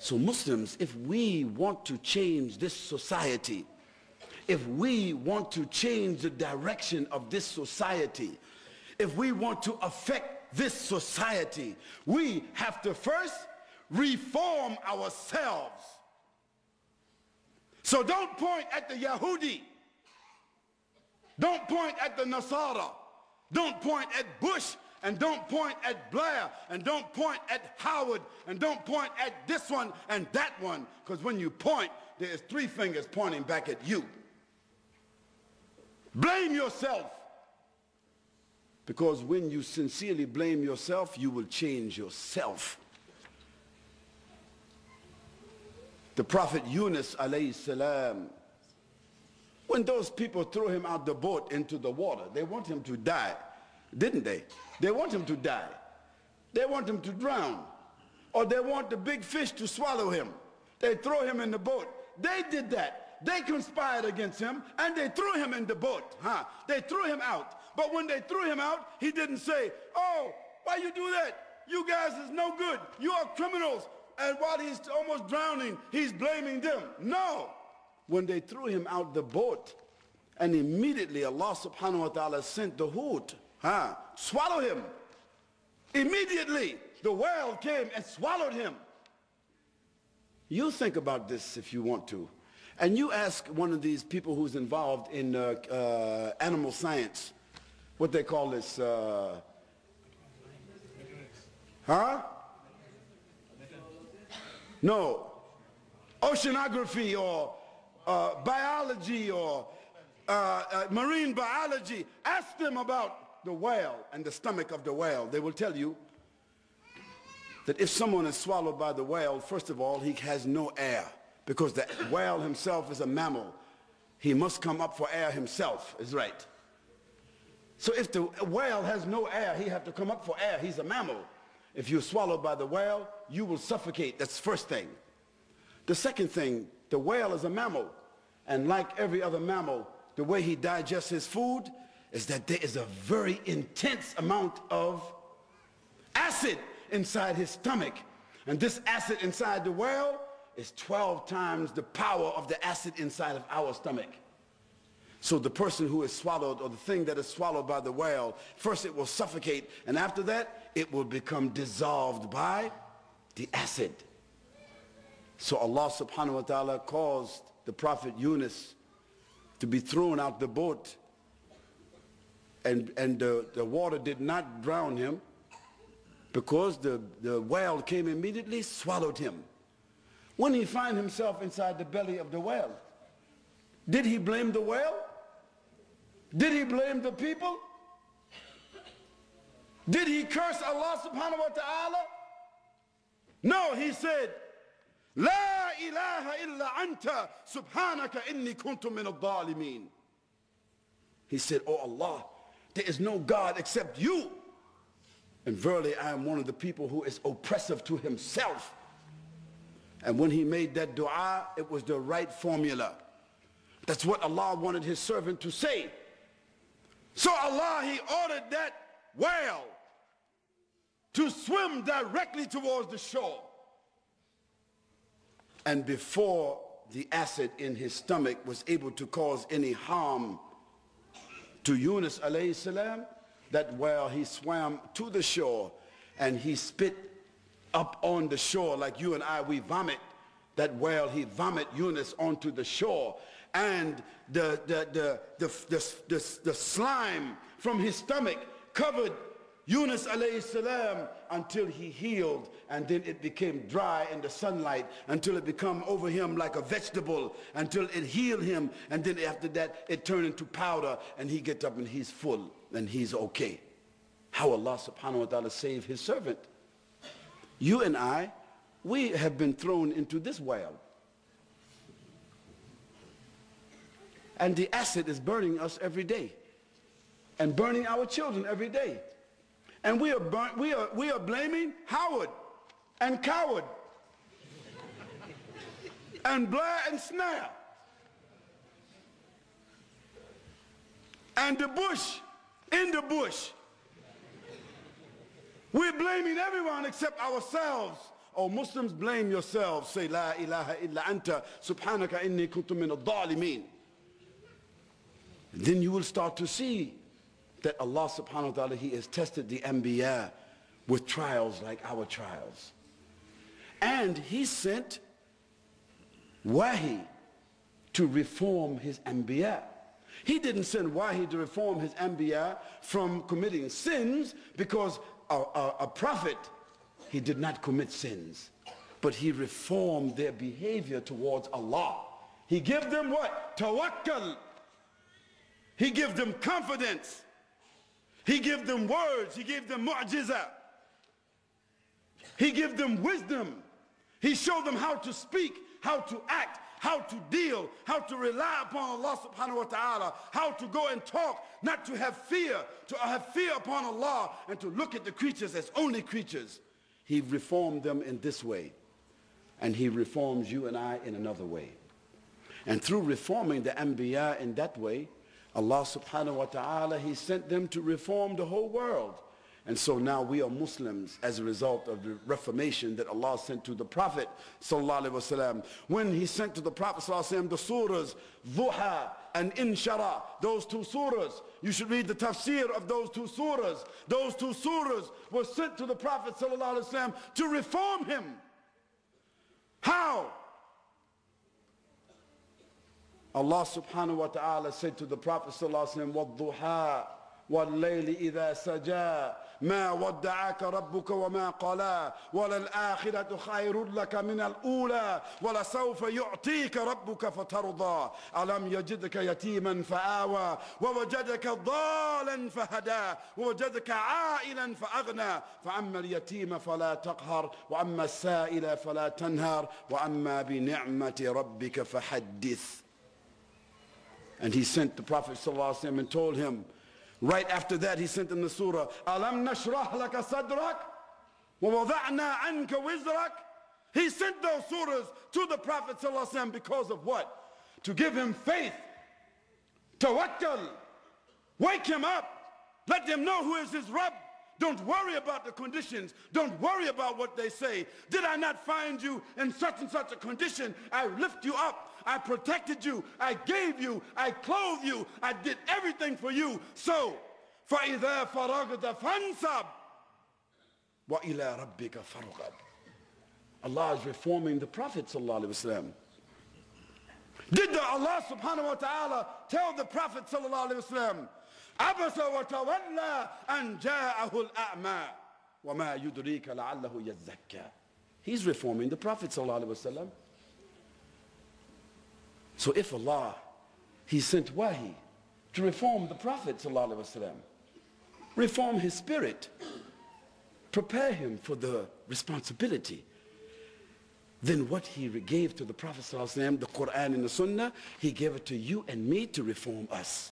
So Muslims, if we want to change this society, if we want to change the direction of this society, if we want to affect this society, we have to first reform ourselves. So don't point at the Yahudi. Don't point at the Nasara. Don't point at Bush, and don't point at Blair, and don't point at Howard, and don't point at this one and that one, because when you point, there's three fingers pointing back at you. Blame yourself, because when you sincerely blame yourself, you will change yourself. The Prophet Yunus alayhi salam, when those people threw him out the boat into the water, they want him to die, didn't they? They want him to die. They want him to drown. Or they want the big fish to swallow him. They throw him in the boat. They did that. They conspired against him, and they threw him in the boat. They threw him out. But when they threw him out, he didn't say, oh, why you do that? You guys is no good. You are criminals. And while he's almost drowning, he's blaming them. No. When they threw him out the boat, and immediately Allah subhanahu wa ta'ala sent the hoot, swallow him. Immediately, the whale came and swallowed him. You think about this if you want to. And you ask one of these people who's involved in animal science, what they call this, No, oceanography or biology or marine biology. Ask them about the whale and the stomach of the whale. They will tell you that if someone is swallowed by the whale, first of all, he has no air, because the whale himself is a mammal. He must come up for air himself, is right. So if the whale has no air, he has to come up for air. He's a mammal. If you're swallowed by the whale, you will suffocate. That's the first thing. The second thing, the whale is a mammal. And like every other mammal, the way he digests his food is that there is a very intense amount of acid inside his stomach. And this acid inside the whale is 12 times the power of the acid inside of our stomach. So the person who is swallowed, or the thing that is swallowed by the whale, first it will suffocate, and after that it will become dissolved by the acid. So Allah subhanahu wa ta'ala caused the Prophet Yunus to be thrown out the boat, and the water did not drown him, because the whale came immediately, swallowed him. When he found himself inside the belly of the whale, did he blame the whale? Did he blame the people? Did he curse Allah subhanahu wa ta'ala? No, he said, La ilaha illa anta subhanaka inni kuntu min al-dhalimin. He said, oh Allah, there is no God except you. And verily I am one of the people who is oppressive to himself. And when he made that dua, it was the right formula. That's what Allah wanted his servant to say. So Allah, he ordered that whale to swim directly towards the shore. And before the acid in his stomach was able to cause any harm to Yunus alayhi salam, that whale, he swam to the shore and he spit up on the shore like you and I, we vomit. That whale, he vomit Yunus onto the shore, and the slime from his stomach covered Yunus alayhi salam until he healed, and then it became dry in the sunlight until it became over him like a vegetable, until it healed him, and then after that it turned into powder, and he gets up and he's full and he's okay. How Allah subhanahu wa ta'ala saved his servant. You and I, we have been thrown into this whale, and the acid is burning us every day and burning our children every day. And we are blaming Howard and Coward and Blair and Snare and the bush in the bush. We're blaming everyone except ourselves. Oh, Muslims, blame yourselves. Say, La ilaha illa anta, subhanaka inni kuntu min al-dhalimeen. Then you will start to see that Allah subhanahu wa ta'ala, He has tested the Anbiya with trials like our trials. And He sent Wahi to reform His Anbiya. He didn't send Wahi to reform His Anbiya from committing sins, because a prophet, he did not commit sins, but he reformed their behavior towards Allah. He gave them what? Tawakkal. He gave them confidence. He gave them words. He gave them mu'jiza. He gave them wisdom. He showed them how to speak, how to act, how to deal, how to rely upon Allah subhanahu wa ta'ala, how to go and talk, not to have fear upon Allah, and to look at the creatures as only creatures. He reformed them in this way, and He reforms you and I in another way. And through reforming the Anbiya in that way, Allah subhanahu wa ta'ala, He sent them to reform the whole world. And so now we are Muslims as a result of the reformation that Allah sent to the Prophet sallallahu alaihi wasallam. When He sent to the Prophet sallallahu alaihi wasallam the surahs Duha and Inshara, those two surahs, you should read the tafsir of those two surahs. Those two surahs were sent to the Prophet sallallahu alaihi wasallam to reform him. How? Allah subhanahu wa ta'ala said to the Prophet sallallahu alaihi wasallam, وَالضُّحَى وَاللَّيْلِ إِذَا سَجَى مَا وَدَّعَكَ رَبُّكَ وَمَا قَلَى وَلَلْآخِرَةُ خَيْرٌ لَكَ مِنَ الْأُولَى وَلَسَوْفَ يُعْطِيكَ رَبُّكَ فَتَرْضَى أَلَمْ يَجِدْكَ يَتِيمًا فَآوَى وَوَجَدَكَ ضَالًا فَهَدَى وَوَجَدَكَ عَائِلًا فَأَغْنَى فَأَمَّا الْيَتِيمَ فَلَا تَقْهَرْ وَأَمَّا السَّائِلَ فَلَا تَنْهَرْ وَأَمَّا بِنِعْمَةِ رَبِّكَ فَحَدِّثْ. And He sent the Prophet ﷺ and told him, right after that He sent him the surah, Alam nashrah laka sadrak wa wada'na anka wizrak. He sent those surahs to the Prophet ﷺ because of what? To give him faith, tawakkal, wake him up, let him know who is his Rabb. Don't worry about the conditions. Don't worry about what they say. Did I not find you in such and such a condition? I lift you up. I protected you. I gave you. I clothed you. I did everything for you. So, فَإِذَا فَرَغْتَ فَانْصَبْ وَإِلَىٰ رَبِّكَ فَارْغَب. Allah is reforming the Prophet sallallahu alaihi wasallam. Did Allah subhanahu wa ta'ala tell the Prophet sallallahu alaihi wasallam, عبس وتولى أن جاءه الأعمى وما يدريك لعله يزكى? He's reforming the Prophet sallallahu alaihi wasallam. So if Allah, He sent Wahi to reform the Prophet sallallahu alaihi wasallam, reform his spirit, prepare him for the responsibility, then what He gave to the Prophet sallallahu alaihi wasallam, the Qur'an and the Sunnah, He gave it to you and me to reform us.